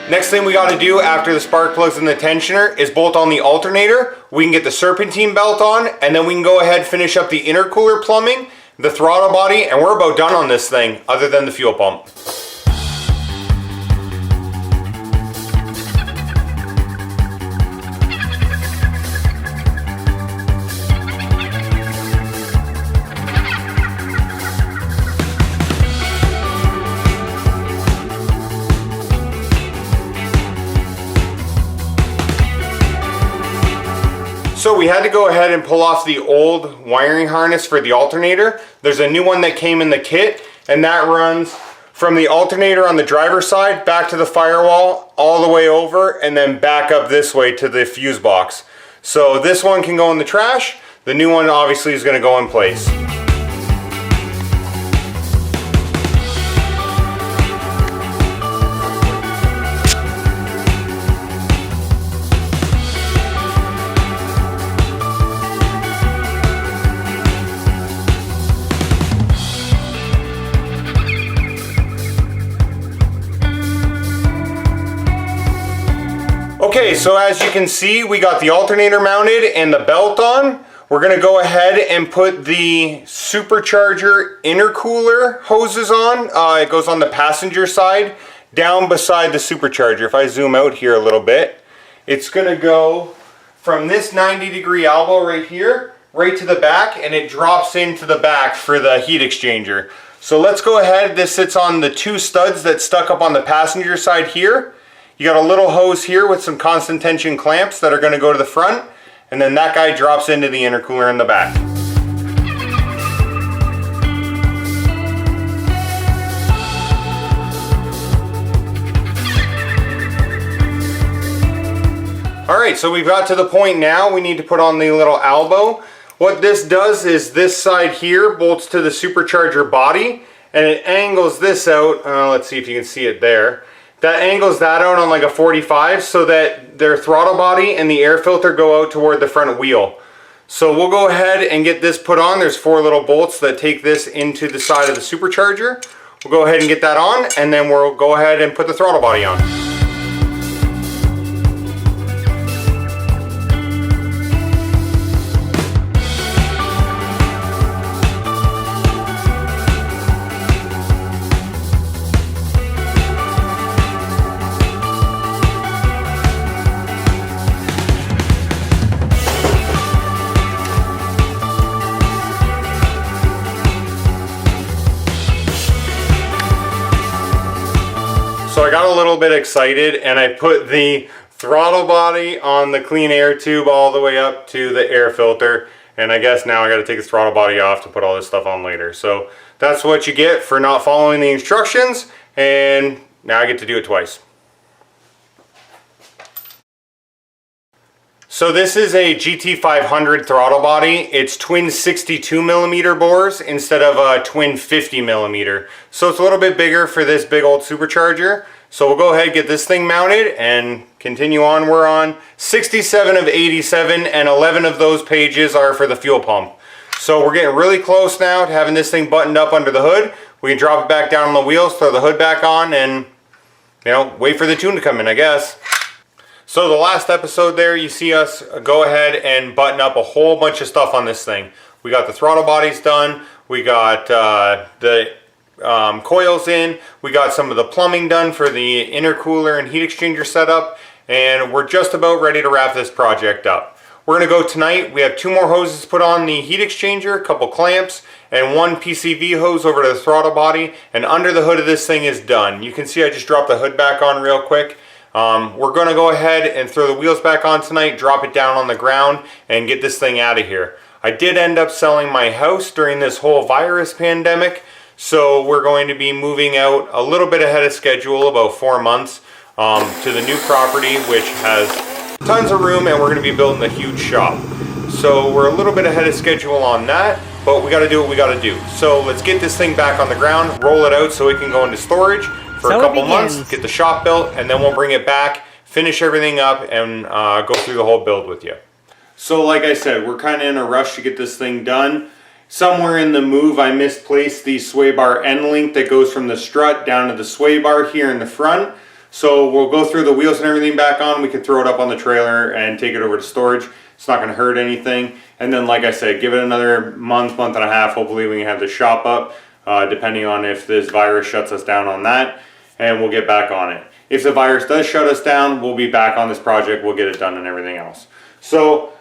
Next thing we got to do after the spark plugs and the tensioner is bolt on the alternator. We can get the serpentine belt on, and then we can go ahead and finish up the intercooler plumbing, the throttle body, and we're about done on this thing other than the fuel pump. So we had to go ahead and pull off the old wiring harness for the alternator. There's a new one that came in the kit, and that runs from the alternator on the driver's side back to the firewall, all the way over, and then back up this way to the fuse box. So this one can go in the trash. The new one obviously is going to go in place. Okay, so as you can see, we got the alternator mounted and the belt on. We're gonna go ahead and put the supercharger intercooler hoses on. It goes on the passenger side, down beside the supercharger. If I zoom out here a little bit, it's gonna go from this 90-degree elbow right here, right to the back, and it drops into the back for the heat exchanger. So let's go ahead. This sits on the two studs that stuck up on the passenger side here. You got a little hose here with some constant tension clamps that are going to go to the front, and then that guy drops into the intercooler in the back. Alright, so we've got to the point now we need to put on the little elbow. What this does is this side here bolts to the supercharger body, and it angles this out. Let's see if you can see it there. That angles that out on like a 45 so that their throttle body and the air filter go out toward the front wheel. So we'll go ahead and get this put on. There's 4 little bolts that take this into the side of the supercharger. We'll go ahead and get that on, and then we'll go ahead and put the throttle body on. So I got a little bit excited and I put the throttle body on the clean air tube all the way up to the air filter, and I guess now I got to take the throttle body off to put all this stuff on later. So that's what you get for not following the instructions, and now I get to do it twice. So this is a GT500 throttle body. It's twin 62mm bores instead of a twin 50mm. So it's a little bit bigger for this big old supercharger. So we'll go ahead and get this thing mounted and continue on. We're on 67 of 87, and 11 of those pages are for the fuel pump. So we're getting really close now to having this thing buttoned up under the hood. We can drop it back down on the wheels, throw the hood back on, and wait for the tune to come in, I guess. So the last episode there, you see us go ahead and button up a whole bunch of stuff on this thing. We got the throttle bodies done, we got the coils in, we got some of the plumbing done for the intercooler and heat exchanger setup, and we're just about ready to wrap this project up. We're going to go tonight. We have 2 more hoses put on the heat exchanger, a couple clamps, and 1 PCV hose over to the throttle body, and under the hood of this thing is done. You can see I just dropped the hood back on real quick. We're going to go ahead and throw the wheels back on tonight, drop it down on the ground, and get this thing out of here. I did end up selling my house during this whole virus pandemic, so we're going to be moving out a little bit ahead of schedule, about 4 months, to the new property, which has tons of room, and we're going to be building a huge shop. So we're a little bit ahead of schedule on that, but we got to do what we got to do. So let's get this thing back on the ground, roll it out so it can go into storage for a couple months, get the shop built, and then we'll bring it back, finish everything up, and go through the whole build with you. So like I said, we're kind of in a rush to get this thing done. Somewhere in the move I misplaced the sway bar end link that goes from the strut down to the sway bar here in the front. So we'll go through the wheels and everything back on. We can throw it up on the trailer and take it over to storage. It's not going to hurt anything. And then, like I said, give it another month, month and a half. Hopefully we can have the shop up, depending on if this virus shuts us down on that, and we'll get back on it. If the virus does shut us down, we'll be back on this project. We'll get it done and everything else. So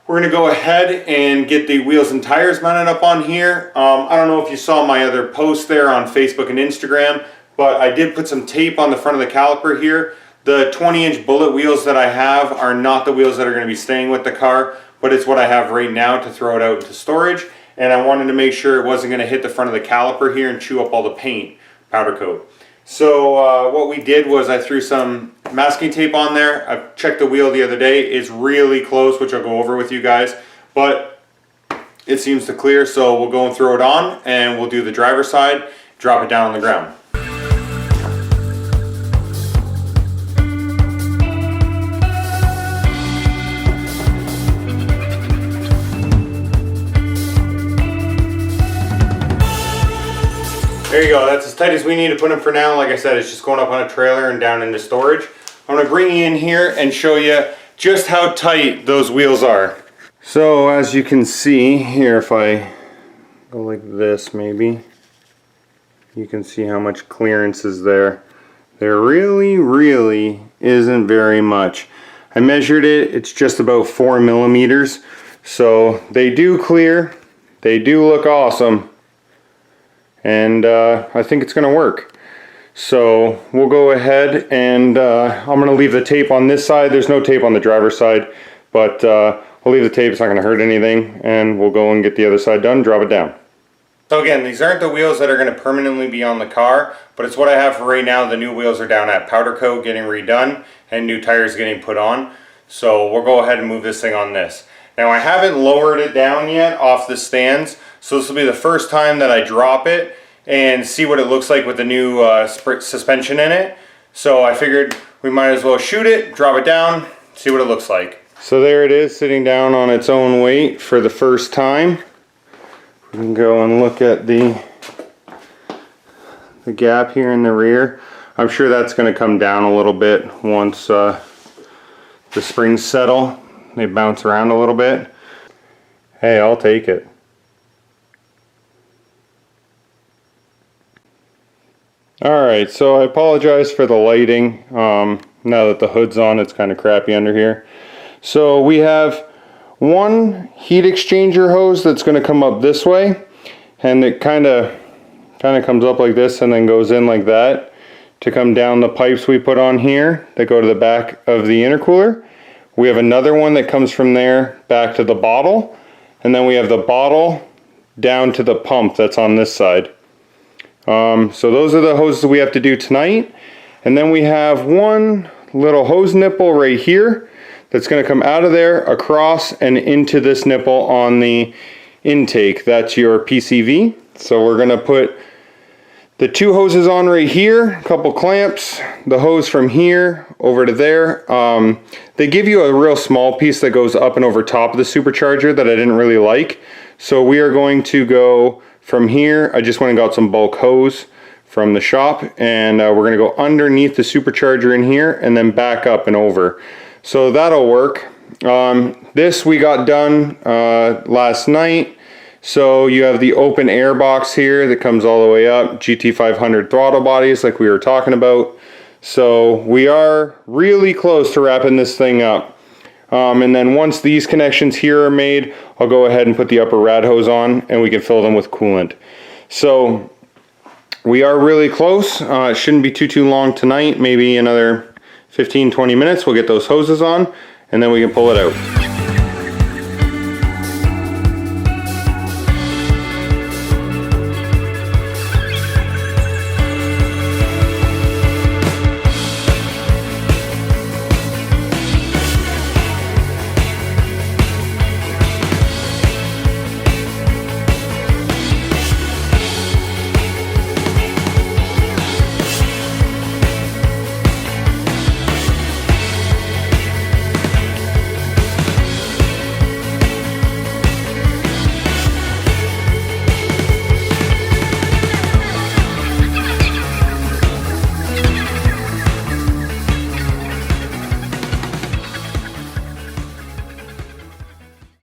we're going to go ahead and get the wheels and tires mounted up on here. I don't know if you saw my other post there on Facebook and Instagram, but I did put some tape on the front of the caliper here. The 20-inch bullet wheels that I have are not the wheels that are going to be staying with the car, but it's what I have right now to throw it out into storage. And I wanted to make sure it wasn't going to hit the front of the caliper here and chew up all the paint, powder coat. So what we did was I threw some masking tape on there. I checked the wheel the other day. It's really close, which I'll go over with you guys, but it seems to clear. So we'll go and throw it on, and we'll do the driver's side, drop it down on the ground. There you go, that's as tight as we need to put them for now. Like I said, it's just going up on a trailer and down into storage. I'm gonna bring you in here and show you just how tight those wheels are. So as you can see here, if I go like this maybe, you can see how much clearance is there. There really isn't very much. I measured it, it's just about 4 millimeters. So they do clear, they do look awesome. And I think it's gonna work. So we'll go ahead and I'm gonna leave the tape on this side. There's no tape on the driver's side, but we'll leave the tape, it's not gonna hurt anything, and we'll go and get the other side done, drop it down. So again, these aren't the wheels that are gonna permanently be on the car, but it's what I have for right now. The new wheels are down at powder coat getting redone and new tires getting put on. So we'll go ahead and move this thing on this. Now I haven't lowered it down yet off the stands, so this will be the first time that I drop it and see what it looks like with the new suspension in it. So I figured we might as well shoot it, drop it down, see what it looks like. So there it is, sitting down on its own weight for the first time. We can go and look at the gap here in the rear. I'm sure that's going to come down a little bit once the springs settle. They bounce around a little bit. Hey, I'll take it. Alright, so I apologize for the lighting. Now that the hood's on, it's kind of crappy under here. So we have one heat exchanger hose that's going to come up this way, and it kind of comes up like this and then goes in like that to come down the pipes we put on here that go to the back of the intercooler. We have another one that comes from there back to the bottle, and then we have the bottle down to the pump that's on this side. So those are the hoses we have to do tonight. And then we have one little hose nipple right here that's going to come out of there, across, and into this nipple on the intake. That's your PCV. So we're going to put the two hoses on right here, a couple clamps, the hose from here over to there. They give you a real small piece that goes up and over top of the supercharger that I didn't really like. So we are going to go from here. I just went and got some bulk hose from the shop, and we're going to go underneath the supercharger in here and then back up and over. So that'll work. This we got done last night. So you have the open air box here that comes all the way up, GT500 throttle bodies like we were talking about. So we are really close to wrapping this thing up. And then once these connections here are made, I'll go ahead and put the upper rad hose on and we can fill them with coolant. So we are really close. It shouldn't be too long tonight, maybe another 15-20 minutes. We'll get those hoses on and then we can pull it out.